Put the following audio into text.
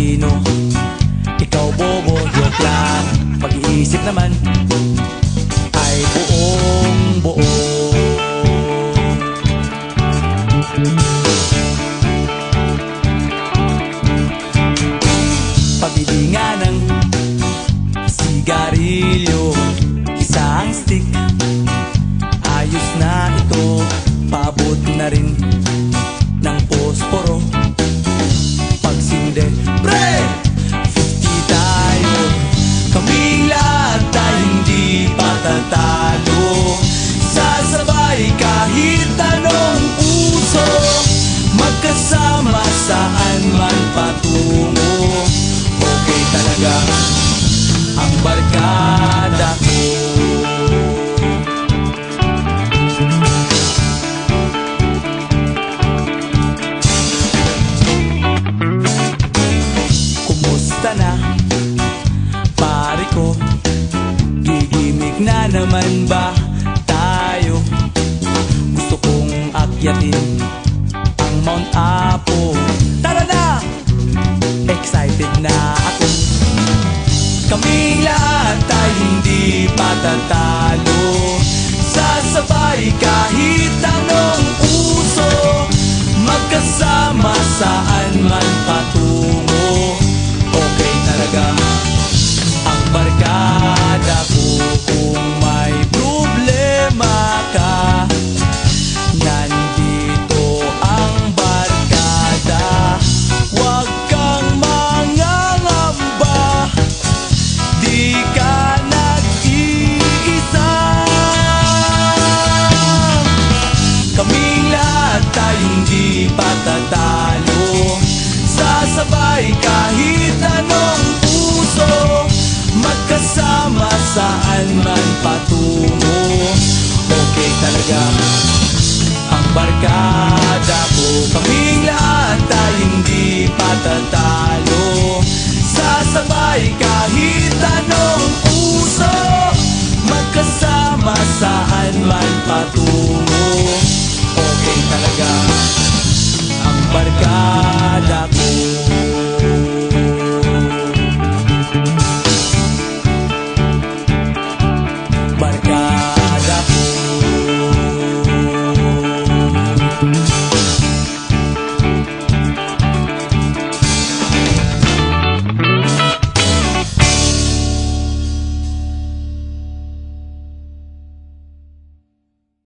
talino, ikaw bobo, joke lang. Pag-iisip naman ay buong buo. Pabili nga ng sigarilyo, isang stick, ayos na ito. Paabot na rin ng posporo. Pagsinde, pre! 50 tayo, kaming lahat tayo hindi patatalo. Sasabay kahit anong puso, magkasama saan man patungo. Okay talaga ang barkada ko. Kumusta na, pare ko? Gigimik na naman ba tayo? Gusto kong akyatin ang Mount Apo. Tara na! Excited na ako. Kaming lahat tayo hindi patatalo. Sasabay kahit anong uso, magkasama saan man patungo. Okay talaga ang barkada ko. Kung may problema ka, nandito ang barkada. Huwag kang mangangamba, di ka nag-iisa. Kaming lahat tayo hindi patatalo. Sasabay kahit anong puso, magkasama saan man patungo. Okay talaga ang barkada ko. Kaming lahat tayo hindi patatalo. Sasabay kahit anong puso, magkasama saan man patungo. Okay talaga